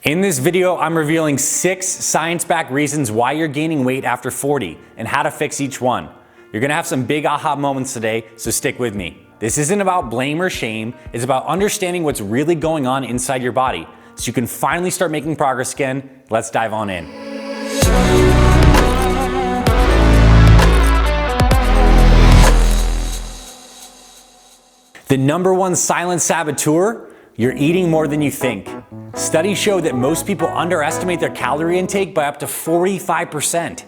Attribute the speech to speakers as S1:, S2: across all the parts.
S1: In this video, I'm revealing 6 science-backed reasons why you're gaining weight after 40 and how to fix each one. You're gonna have some big aha moments today, so stick with me. This isn't about blame or shame, it's about understanding what's really going on inside your body so you can finally start making progress again. Let's dive on in. The number one silent saboteur: you're eating more than you think. Studies show that most people underestimate their calorie intake by up to 45%.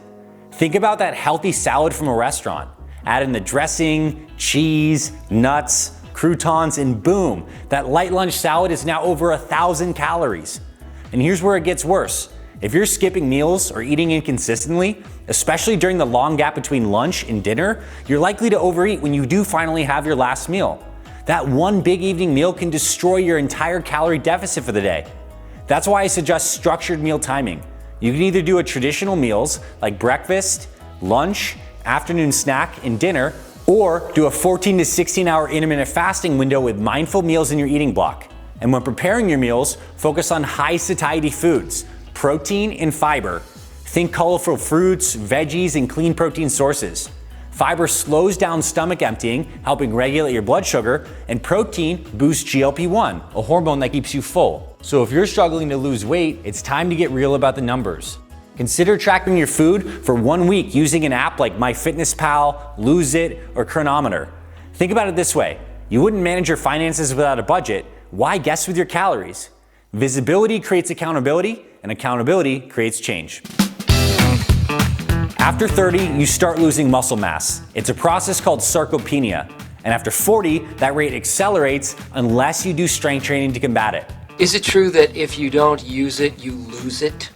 S1: Think about that healthy salad from a restaurant. Add in the dressing, cheese, nuts, croutons, and boom, that light lunch salad is now over 1,000 calories. And here's where it gets worse. If you're skipping meals or eating inconsistently, especially during the long gap between lunch and dinner, you're likely to overeat when you do finally have your last meal. That one big evening meal can destroy your entire calorie deficit for the day. That's why I suggest structured meal timing. You can either do a traditional meals like breakfast, lunch, afternoon snack, and dinner, or do a 14 to 16 hour intermittent fasting window with mindful meals in your eating block. And when preparing your meals, focus on high satiety foods, protein and fiber. Think colorful fruits, veggies, and clean protein sources. Fiber slows down stomach emptying, helping regulate your blood sugar, and protein boosts GLP-1, a hormone that keeps you full. So if you're struggling to lose weight, it's time to get real about the numbers. Consider tracking your food for 1 week using an app like MyFitnessPal, Lose It, or Chronometer. Think about it this way: you wouldn't manage your finances without a budget. Why guess with your calories? Visibility creates accountability, and accountability creates change. After 30, you start losing muscle mass. It's a process called sarcopenia. And after 40, that rate accelerates unless you do strength training to combat it.
S2: Is it true that if you don't use it, you lose it?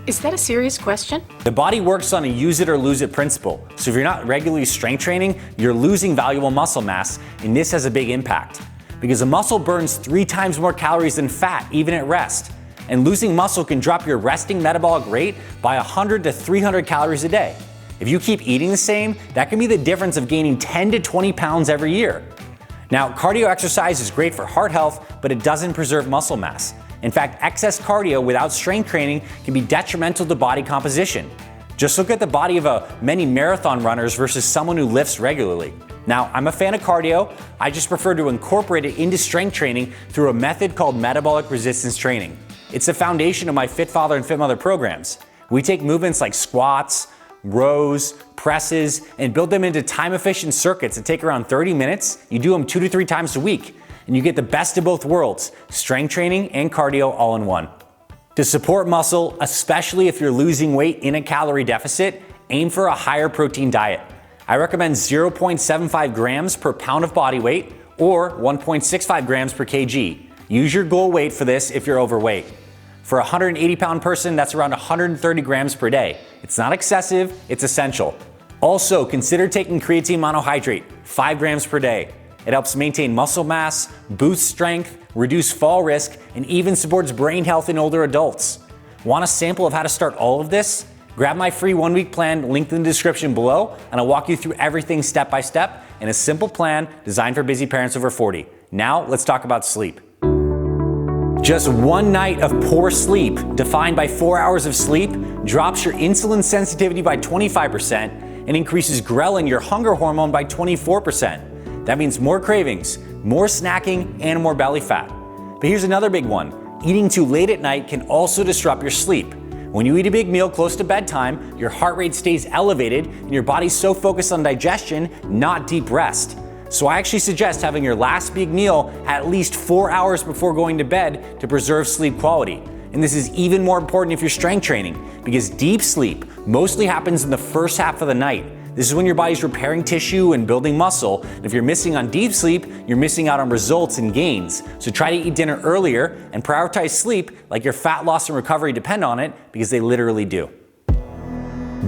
S3: Is that a serious question?
S1: The body works on a use it or lose it principle. So if you're not regularly strength training, you're losing valuable muscle mass, and this has a big impact. Because a muscle burns 3 times more calories than fat, even at rest. And losing muscle can drop your resting metabolic rate by 100 to 300 calories a day. If you keep eating the same, that can be the difference of gaining 10 to 20 pounds every year. Now, cardio exercise is great for heart health, but it doesn't preserve muscle mass. In fact, excess cardio without strength training can be detrimental to body composition. Just look at the body of many marathon runners versus someone who lifts regularly. Now, I'm a fan of cardio. I just prefer to incorporate it into strength training through a method called metabolic resistance training. It's the foundation of my Fit Father and Fit Mother programs. We take movements like squats, rows, presses, and build them into time-efficient circuits that take around 30 minutes. You do them 2 to 3 times a week, and you get the best of both worlds: strength training and cardio all in one. To support muscle, especially if you're losing weight in a calorie deficit, aim for a higher protein diet. I recommend 0.75 grams per pound of body weight or 1.65 grams per kg. Use your goal weight for this if you're overweight. For a 180-pound person, that's around 130 grams per day. It's not excessive, it's essential. Also, consider taking creatine monohydrate, 5 grams per day. It helps maintain muscle mass, boosts strength, reduce fall risk, and even supports brain health in older adults. Want a sample of how to start all of this? Grab my free 1-week plan linked in the description below, and I'll walk you through everything step by step in a simple plan designed for busy parents over 40. Now, let's talk about sleep. Just 1 night of poor sleep, defined by 4 hours of sleep, drops your insulin sensitivity by 25% and increases ghrelin, your hunger hormone, by 24%. That means more cravings, more snacking, and more belly fat. But here's another big one. Eating too late at night can also disrupt your sleep. When you eat a big meal close to bedtime, your heart rate stays elevated and your body's so focused on digestion, not deep rest. So I actually suggest having your last big meal at least 4 hours before going to bed to preserve sleep quality. And this is even more important if you're strength training, because deep sleep mostly happens in the first half of the night. This is when your body's repairing tissue and building muscle. And if you're missing on deep sleep, you're missing out on results and gains. So try to eat dinner earlier and prioritize sleep like your fat loss and recovery depend on it, because they literally do.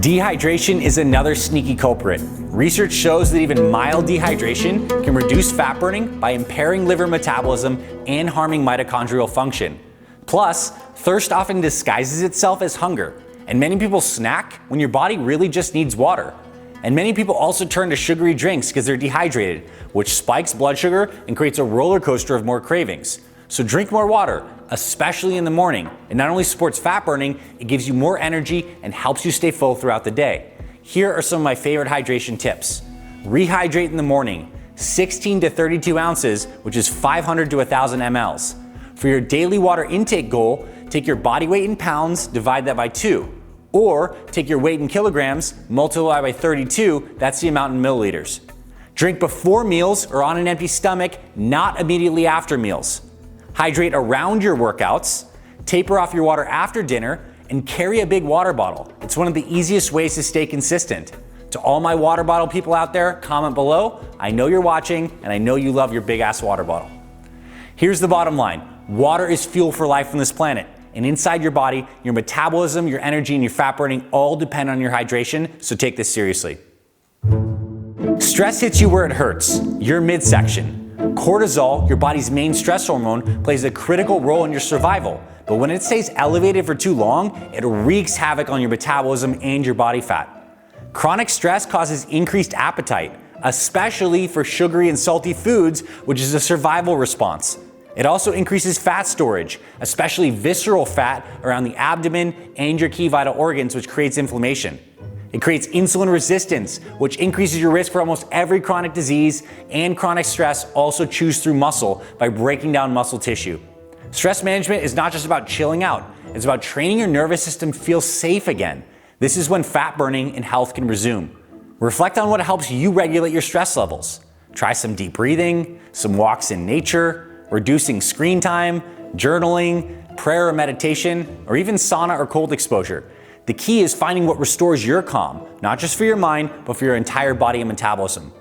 S1: Dehydration is another sneaky culprit. Research shows that even mild dehydration can reduce fat burning by impairing liver metabolism and harming mitochondrial function. Plus, thirst often disguises itself as hunger, and many people snack when your body really just needs water. And many people also turn to sugary drinks because they're dehydrated, which spikes blood sugar and creates a roller coaster of more cravings. So drink more water, especially in the morning. It not only supports fat burning, it gives you more energy and helps you stay full throughout the day. Here are some of my favorite hydration tips. Rehydrate in the morning, 16 to 32 ounces, which is 500 to 1,000 mLs. For your daily water intake goal, take your body weight in pounds, divide that by 2. Or take your weight in kilograms, multiply by 32, that's the amount in milliliters. Drink before meals or on an empty stomach, not immediately after meals. Hydrate around your workouts, taper off your water after dinner, and carry a big water bottle. It's one of the easiest ways to stay consistent. To all my water bottle people out there, comment below. I know you're watching and I know you love your big ass water bottle. Here's the bottom line. Water is fuel for life on this planet. And inside your body, your metabolism, your energy, and your fat burning all depend on your hydration, so take this seriously. Stress hits you where it hurts, your midsection. Cortisol, your body's main stress hormone, plays a critical role in your survival. But when it stays elevated for too long, it wreaks havoc on your metabolism and your body fat. Chronic stress causes increased appetite, especially for sugary and salty foods, which is a survival response. It also increases fat storage, especially visceral fat around the abdomen and your key vital organs, which creates inflammation. It creates insulin resistance, which increases your risk for almost every chronic disease, and chronic stress also chews through muscle by breaking down muscle tissue. Stress management is not just about chilling out, it's about training your nervous system to feel safe again. This is when fat burning and health can resume. Reflect on what helps you regulate your stress levels. Try some deep breathing, some walks in nature, reducing screen time, journaling, prayer or meditation, or even sauna or cold exposure. The key is finding what restores your calm, not just for your mind, but for your entire body and metabolism.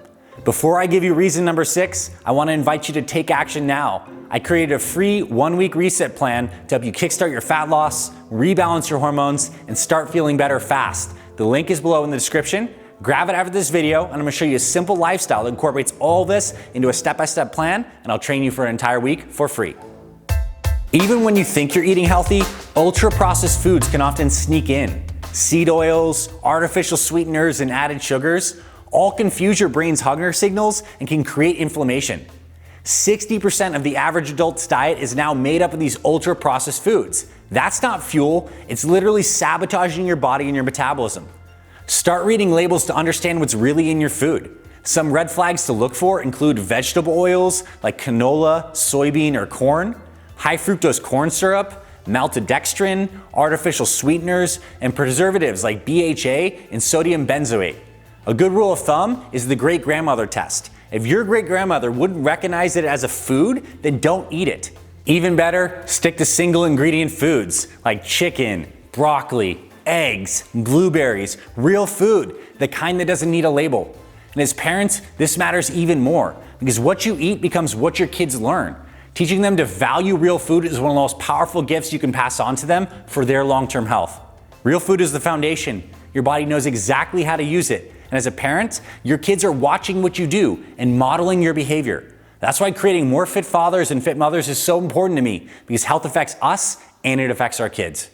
S1: Before I give you reason number 6, I want to invite you to take action now. I created a free 1-week reset plan to help you kickstart your fat loss, rebalance your hormones, and start feeling better fast. The link is below in the description. Grab it after this video, and I'm gonna show you a simple lifestyle that incorporates all this into a step-by-step plan, and I'll train you for an entire week for free. Even when you think you're eating healthy, ultra-processed foods can often sneak in. Seed oils, artificial sweeteners, and added sugars all confuse your brain's hunger signals and can create inflammation. 60% of the average adult's diet is now made up of these ultra-processed foods. That's not fuel, it's literally sabotaging your body and your metabolism. Start reading labels to understand what's really in your food. Some red flags to look for include vegetable oils like canola, soybean, or corn, high fructose corn syrup, maltodextrin, artificial sweeteners, and preservatives like BHA and sodium benzoate. A good rule of thumb is the great-grandmother test. If your great-grandmother wouldn't recognize it as a food, then don't eat it. Even better, stick to single ingredient foods like chicken, broccoli, eggs, blueberries, real food, the kind that doesn't need a label. And as parents, this matters even more because what you eat becomes what your kids learn. Teaching them to value real food is one of the most powerful gifts you can pass on to them for their long-term health. Real food is the foundation. Your body knows exactly how to use it. And as a parent, your kids are watching what you do and modeling your behavior. That's why creating more fit fathers and fit mothers is so important to me because health affects us and it affects our kids.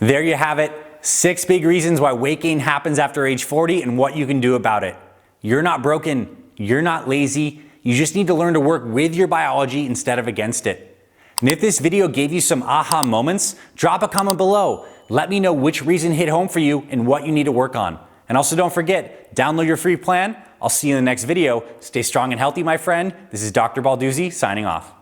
S1: There you have it, 6 big reasons why weight gain happens after age 40 and what you can do about it. You're not broken, you're not lazy, you just need to learn to work with your biology instead of against it. And if this video gave you some aha moments, drop a comment below. Let me know which reason hit home for you and what you need to work on. And also don't forget, download your free plan. I'll see you in the next video. Stay strong and healthy, my friend. This is Dr. Balduzzi signing off.